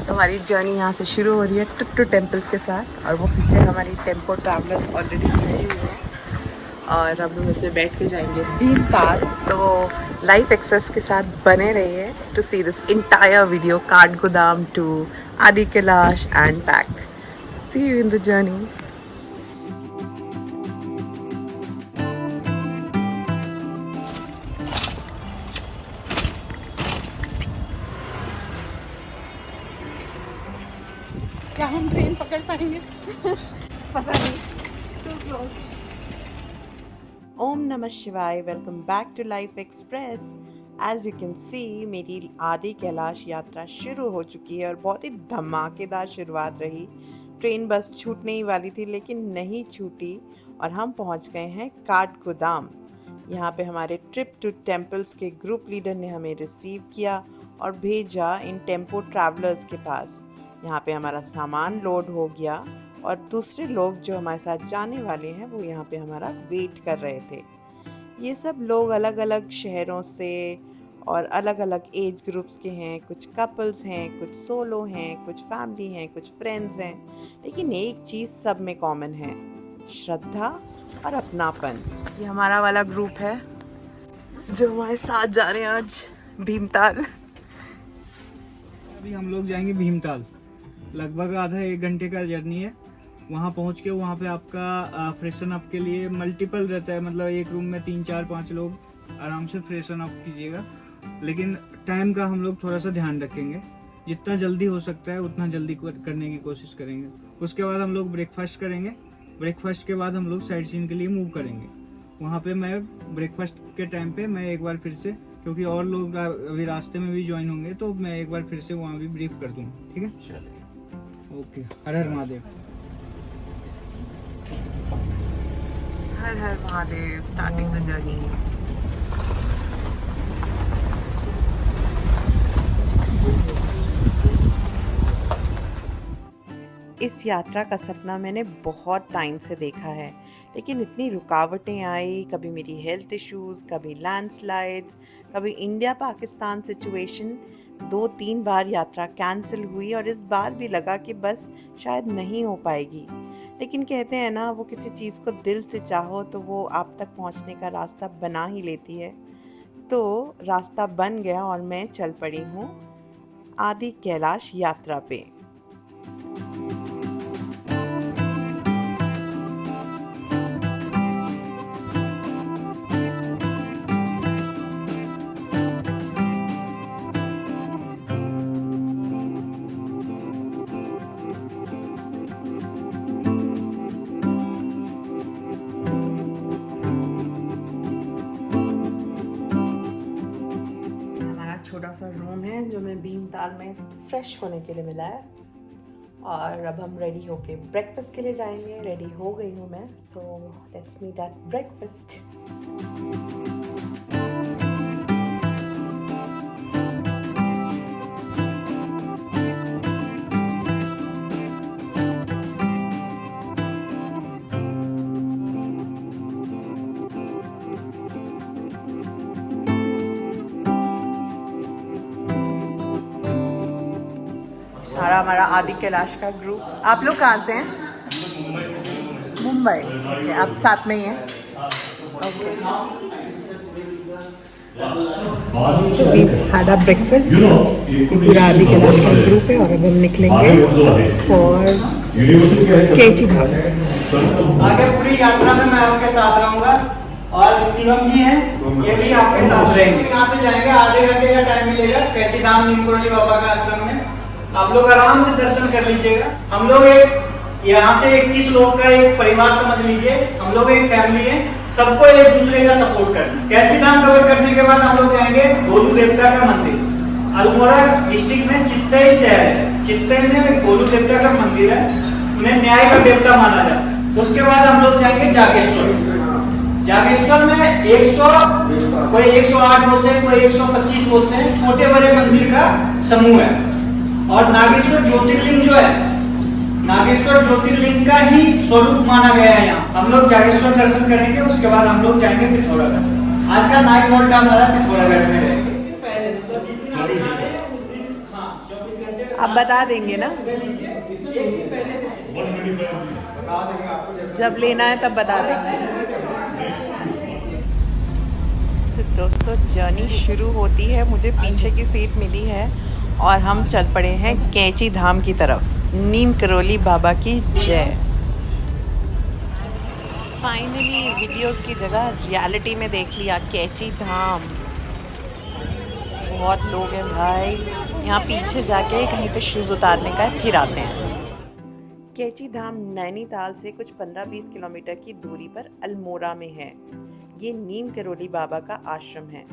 तो हमारी जर्नी यहाँ से शुरू हो रही है टुट्टू टेम्पल्स के साथ, और वो पीछे हमारी टेम्पो ट्रैवलर्स ऑलरेडी खड़ी हुई है और अब हम इसमें बैठ के जाएंगे भीमताल। तो लाइव एक्सेस के साथ बने रहिए to see this entire video Kathgodam to Adi Kailash and back. See you in the journey. क्या हम ट्रेन पकड़ पाएंगे? पता नहीं। To close. ओम नमः शिवाय। Welcome back to Life Express. As you can see मेरी आदि कैलाश यात्रा शुरू हो चुकी है और बहुत ही धमाकेदार शुरुआत रही। ट्रेन बस छूटने ही वाली थी लेकिन नहीं छूटी और हम पहुंच गए हैं काठगोदाम। यहाँ पे हमारे ट्रिप टू टेम्पल्स के ग्रुप लीडर ने हमें रिसीव किया और भेजा इन टेम्पो ट्रैवलर्स के पास। यहाँ पे हमारा सामान लोड हो गया और दूसरे लोग जो हमारे साथ जाने वाले हैं वो यहाँ पे हमारा वेट कर रहे थे। ये सब लोग अलग अलग शहरों से और अलग अलग एज ग्रुप्स के हैं। कुछ कपल्स हैं, कुछ सोलो हैं, कुछ फैमिली हैं, कुछ फ्रेंड्स हैं, लेकिन एक चीज़ सब में कॉमन है, श्रद्धा और अपनापन। ये हमारा वाला ग्रुप है जो हमारे साथ जा रहे हैं आज भीमताल। अभी हम लोग जाएंगे भीमताल। लगभग आधा 1 घंटे का जर्नी है। वहाँ पहुँच के वहाँ पे आपका फ्रेशन अप के लिए मल्टीपल रहता है, मतलब एक रूम में 3 4 5 लोग आराम से फ्रेशन अप कीजिएगा। लेकिन टाइम का हम लोग थोड़ा सा ध्यान रखेंगे, जितना जल्दी हो सकता है उतना जल्दी करने की कोशिश करेंगे। उसके बाद हम लोग ब्रेकफास्ट करेंगे। ब्रेकफास्ट के बाद हम लोग साइट सीइंग के लिए मूव करेंगे। वहाँ पे मैं ब्रेकफास्ट के टाइम पे मैं एक बार फिर से, क्योंकि और लोग अभी रास्ते में भी ज्वाइन होंगे, तो मैं एक बार फिर से वहाँ भी ब्रीफ कर दूँगा। ठीक है, okay. Her her Mahadev. Her her Mahadev. Starting the journey. इस यात्रा का सपना मैंने बहुत टाइम से देखा है, लेकिन इतनी रुकावटें आई। कभी मेरी हेल्थ इश्यूज, कभी लैंडस्लाइड्स, कभी इंडिया पाकिस्तान सिचुएशन। 2-3 बार यात्रा कैंसिल हुई और इस बार भी लगा कि बस शायद नहीं हो पाएगी। लेकिन कहते हैं ना, वो किसी चीज़ को दिल से चाहो तो वो आप तक पहुंचने का रास्ता बना ही लेती है। तो रास्ता बन गया और मैं चल पड़ी हूँ आदि कैलाश यात्रा पे। छोटा सा रूम है जो मैं भीमताल में फ्रेश होने के लिए मिला है, और अब हम रेडी होके ब्रेकफास्ट के लिए जाएंगे। रेडी हो गई हूँ मैं, तो लेट्स मीट एट ब्रेकफास्ट। सारा हमारा आदि कैलाश का ग्रुप। आप लोग कहाँ से हैं? मुंबई। ओके, आप साथ में ही हैं? Okay. So we had a breakfast. पूरा आदि कैलाश का ग्रुप है और अब हम निकलेंगे फॉर केची धाम। आगे पूरी यात्रा में मैं आपके साथ रहूंगा और शिवम जी हैं, ये भी आपके साथ रहेंगे। यहाँ से जाएंगे, आधे घंटे का टाइम मिलेगा कैची धाम नीमकुरली बाबा का आश्रम में। आप लोग आराम से दर्शन कर लीजिएगा। हम लोग एक यहाँ से 21 लोग का एक परिवार समझ लीजिए। हम लोग एक फैमिली है, सबको एक दूसरे का सपोर्ट करना। कैची धाम कवर करने के बाद हम लोग जाएंगे गोलू देवता का मंदिर। अल्मोड़ा डिस्ट्रिक्ट में चित्तई शहर है। चित्तई में गोलू देवता का मंदिर है, उन्हें न्याय का देवता माना जाता है। उसके बाद हम लोग जाएंगे जागेश्वर। जागेश्वर में 100 कोई 108 बोलते हैं, कोई 125 बोलते हैं, छोटे बड़े मंदिर का समूह है। और नागेश्वर ज्योतिर्लिंग जो है, नागेश्वर ज्योतिर्लिंग का ही स्वरूप माना गया है यहाँ। हम लोग जागेश्वर दर्शन करेंगे, उसके बाद हम लोग जाएंगे पिथौरागढ़। आज का नाइट होल्ड का हमारा पिथौरागढ़ में रहेंगे। आप बता देंगे ना, जब लेना है तब बता देंगे। तो दोस्तों जर्नी शुरू होती है, मुझे पीछे की सीट मिली है और हम चल पड़े हैं कैंची धाम की तरफ। नीम करोली बाबा की जय। फाइनली वीडियोस की जगह रियलिटी में देख लिया कैंची धाम। बहुत लोग हैं भाई, यहाँ पीछे जाके कहीं पे शूज़ उतारने का है, फिर आते हैं। कैंची धाम नैनीताल से कुछ 15-20 किलोमीटर की दूरी पर अल्मोड़ा में है। ये नीम करोली बाबा का आश्रम है।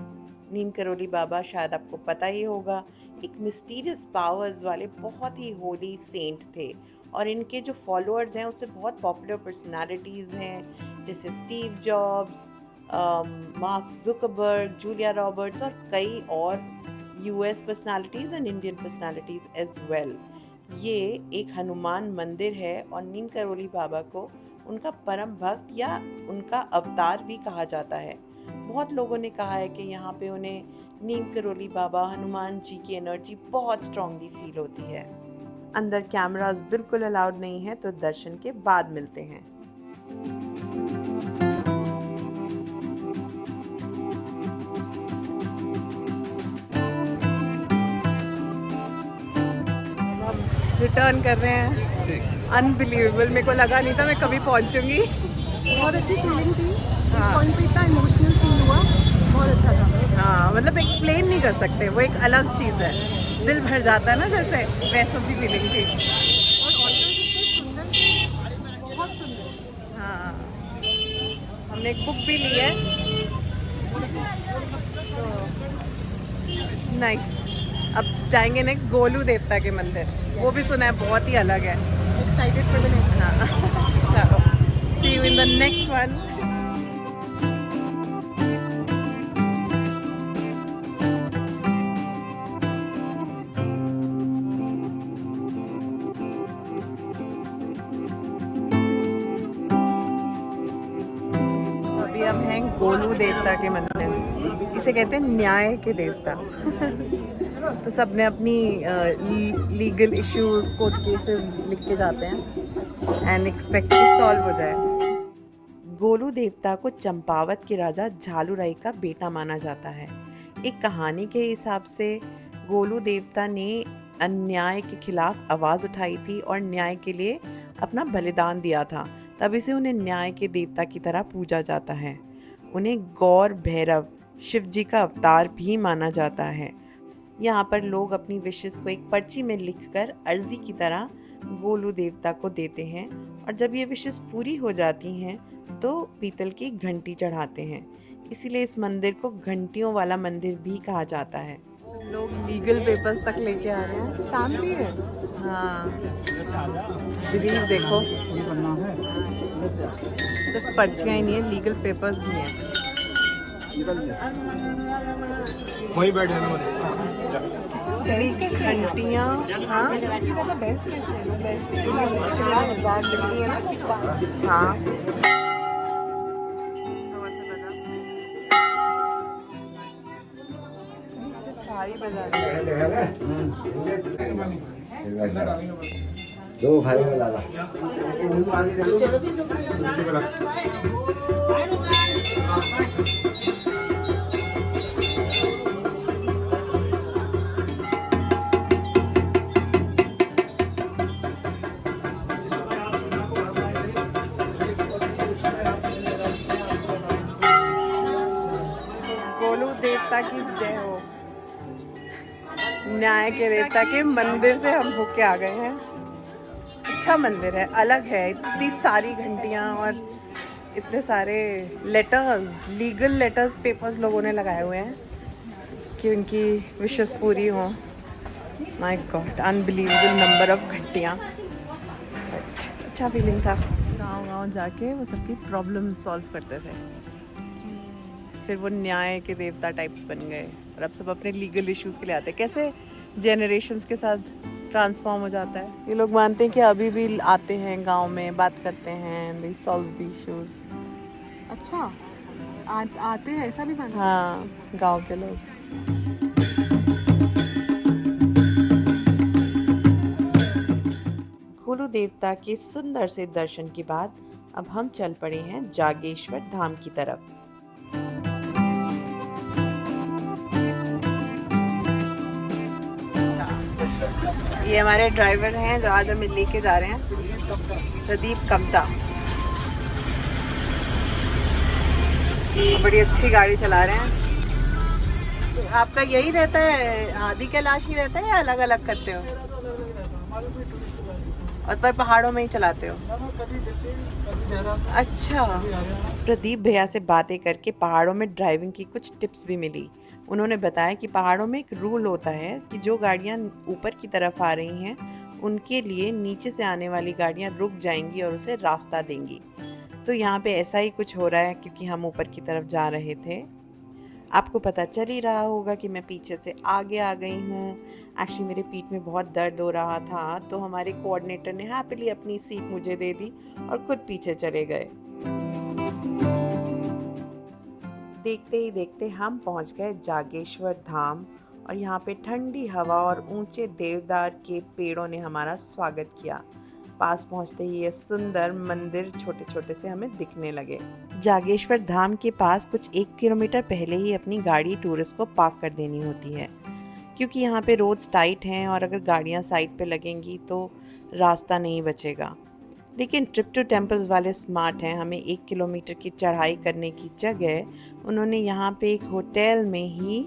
नीम करोली बाबा शायद आपको पता ही होगा, एक मिस्टीरियस पावर्स वाले बहुत ही होली सेंट थे और इनके जो फॉलोअर्स हैं उससे बहुत पॉपुलर पर्सनालिटीज़ हैं, जैसे Steve Jobs, Mark Zuckerberg, Julia Roberts और कई और US personalities and Indian personalities as well. ये एक हनुमान मंदिर है और नीम करोली बाबा को उनका परम भक्त या उनका अवतार भी कहा जाता है। बहुत लोगों ने कहा है कि यहाँ पे उन्हें नीम करोली बाबा हनुमान जी की एनर्जी बहुत स्ट्रांगली फील होती है। अंदर कैमरास बिल्कुल अलाउड नहीं है, तो दर्शन के बाद मिलते हैं। रिटर्न कर रहे हैं। अनबिलीवेबल, मेरे को लगा नहीं था मैं कभी पहुंचूंगी। बहुत अच्छी फीलिंग थी। हाँ। पॉइंट पे इतना इमोशनल फील हुआ, बहुत अच्छा था। हाँ, मतलब एक्सप्लेन नहीं कर सकते, वो एक अलग चीज़ है, दिल भर जाता है ना, जैसे वैसा सी फीलिंग थी। और ऑल्टर्स इतने सुंदर थे, बहुत सुंदर। हाँ, हमने एक बुक भी ली है, तो नाइस। अब जाएंगे नेक्स्ट गोलू देवता के मंदिर, वो भी सुना है बहुत ही अलग है। Excited for the next. हाँ, चलो, see you in the next one. अभी हम हैं गोलू देवता के मंदिर, इसे कहते हैं न्याय के देवता। तो सब ने अपनी लीगल इश्यूज, कोर्ट केसेस लिख के जाते हैं एंड एक्सपेक्ट कि सॉल्व हो जाए। गोलू देवता को चंपावत के राजा झालूराई का बेटा माना जाता है। एक कहानी के हिसाब से गोलू देवता ने अन्याय के खिलाफ आवाज़ उठाई थी और न्याय के लिए अपना बलिदान दिया था, तभी से उन्हें न्याय के देवता की तरह पूजा जाता है। उन्हें गौर भैरव, शिव जी का अवतार भी माना जाता है। यहाँ पर लोग अपनी विशेस को एक पर्ची में लिखकर अर्जी की तरह गोलू देवता को देते हैं और जब ये विशेस पूरी हो जाती हैं तो पीतल की घंटी चढ़ाते हैं। इसीलिए इस मंदिर को घंटियों वाला मंदिर भी कहा जाता है। लोग लीगल पेपर्स तक लेके आ रहे हैं, स्टैम्प भी है। हाँ, बिलीव देखो, सिर्फ पर्चियाँ ही नहीं है, लीगल पेपर्स भी हैं। वही बैठे घंटियाँ, हाँ हाँ, सारी बजा दो भाई में लाला देवता की जय हो। न्याय के देवता के मंदिर से हम होके आ गए हैं। अच्छा मंदिर है, अलग है, इतनी सारी घंटियां और इतने सारे लेटर्स, लीगल लेटर्स, पेपर्स लोगों ने लगाए हुए हैं कि उनकी विशेस पूरी हो। My God, unbelievable number of घंटियां। अच्छा फीलिंग था। गांव-गांव जाके वो सबकी प्रॉब्लम सॉल्व करते थे, फिर वो न्याय के देवता टाइप्स बन गए और अब सब अपने लीगल इश्यूज के लिए आते हैं। कैसे जनरेशन्स के साथ ट्रांसफॉर्म हो जाता है। ये लोग मानते हैं कि अभी भी आते हैं गांव में, बात करते हैं, दे सॉल्व द इश्यूज। अच्छा, आते हैं, ऐसा भी मानते हैं? हाँ, गांव के लोग। कुलू देवता के सुंदर से दर्शन के बाद अब हम चल पड़े हैं जागेश्वर धाम की तरफ। ये हमारे ड्राइवर हैं जो आज हमें लेके जा रहे हैं, प्रदीप कमता। बड़ी अच्छी गाड़ी चला रहे हैं। तो आपका यही रहता है, आदि कैलाश ही रहता है या अलग अलग करते हो? और पर पहाड़ों में ही चलाते हो? अच्छा। प्रदीप भैया से बातें करके पहाड़ों में ड्राइविंग की कुछ टिप्स भी मिली। उन्होंने बताया कि पहाड़ों में एक रूल होता है कि जो गाड़ियाँ ऊपर की तरफ आ रही हैं उनके लिए नीचे से आने वाली गाड़ियाँ रुक जाएंगी और उसे रास्ता देंगी। तो यहाँ पे ऐसा ही कुछ हो रहा है क्योंकि हम ऊपर की तरफ जा रहे थे। आपको पता चल ही रहा होगा कि मैं पीछे से आगे आ गई हूँ। एक्चुअली मेरे पीठ में बहुत दर्द हो रहा था, तो हमारे कोऑर्डिनेटर ने हैप्पीली अपनी सीट मुझे दे दी और खुद पीछे चले गए। देखते ही देखते हम पहुँच गए जागेश्वर धाम और यहाँ पे ठंडी हवा और ऊंचे देवदार के पेड़ों ने हमारा स्वागत किया। पास पहुंचते ही ये सुंदर मंदिर छोटे छोटे से हमें दिखने लगे। जागेश्वर धाम के पास कुछ 1 किलोमीटर पहले ही अपनी गाड़ी टूरिस्ट को पार्क कर देनी होती है, क्योंकि यहाँ पे रोड्स टाइट हैं और अगर गाड़ियाँ साइड पे लगेंगी तो रास्ता नहीं बचेगा। लेकिन ट्रिप टू टेम्पल्स वाले स्मार्ट हैं। हमें 1 किलोमीटर की चढ़ाई करने की जगह उन्होंने यहाँ पे एक होटल में ही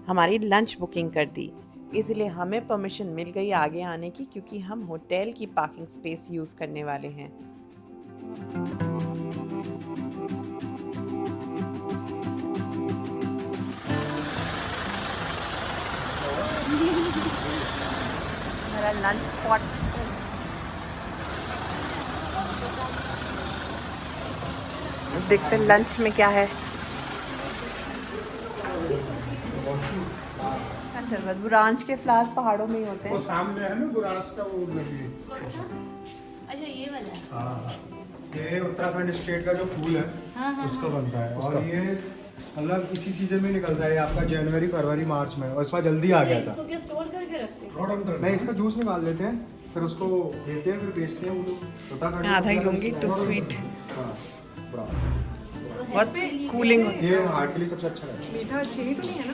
हमारी लंच बुकिंग कर दी, इसलिए हमें परमिशन मिल गई आगे आने की, क्योंकि हम होटल की पार्किंग स्पेस यूज़ करने वाले हैं। मेरा लंच स्पॉट। देखते लंच में क्या है। शरबत बुरांश के फ्लावर्स पहाड़ों में ही होते हैं। वो सामने है ना बुरांश का वो लगी। अच्छा ये वाला है। हाँ, ये उत्तराखंड स्टेट का जो फूल है उसका बनता है और ये मतलब इसी सीजन में निकलता है। आपका जनवरी फरवरी मार्च में, और इस बार जल्दी आ गया था। इसको क्या स्टोर करके रखते हैं? नहीं, इसका जूस निकाल लेते हैं, फिर उसको देते हैं, फिर बेचते हैं वो लोग। उत्तराखंड आधा ही लूंगी, टू स्वीट। हाँ, बहुत कूलिंग होती है। ये हार्ट के लिए सबसे अच्छा है। मीठा चीनी तो नहीं है ना?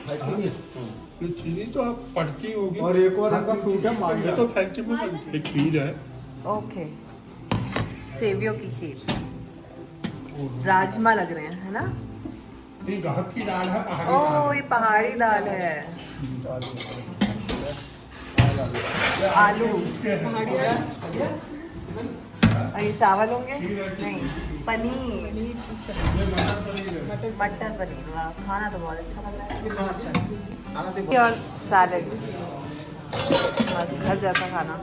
ये चीनी तो आप पड़ती होगी। और एक और इनका फ्रूट है ये मांडा। तो फैक्ट्री में बनती है। खीर है। ओके, सेवियों की खीर। राजमा लग रहे हैं, है ना? ये गहक की दाल है, पहाड़ी ओ, दाल ये पहाड़ी दाल है। है। आलू और ये चावल होंगे? नहीं, पनीर, मटर पनीर। वाह, खाना तो बहुत अच्छा लग रहा है। और सैलेड, बस घर जैसा खाना।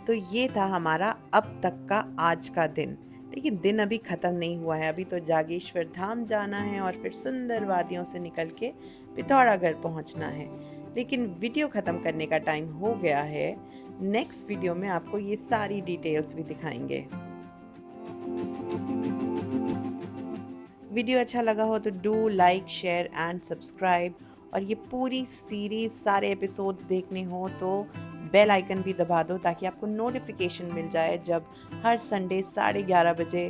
तो ये था हमारा अब तक का आज का दिन। लेकिन दिन अभी ख़त्म नहीं हुआ है। अभी तो जागेश्वर धाम जाना है और फिर सुंदर वादियों से निकल के पिथौरागढ़ पहुंचना है। लेकिन वीडियो ख़त्म करने का टाइम हो गया है। नेक्स्ट वीडियो में आपको ये सारी डिटेल्स भी दिखाएंगे। वीडियो अच्छा लगा हो तो do like, share and subscribe. और ये पूरी सीरीज सारे एपिसोड्स देखने हो तो बेल आइकन भी दबा दो, ताकि आपको नोटिफिकेशन मिल जाए जब हर संडे 11:30 बजे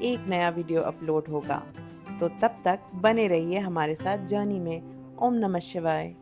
एक नया वीडियो अपलोड होगा। तो तब तक बने रहिए हमारे साथ जर्नी में। ओम नमः शिवाय।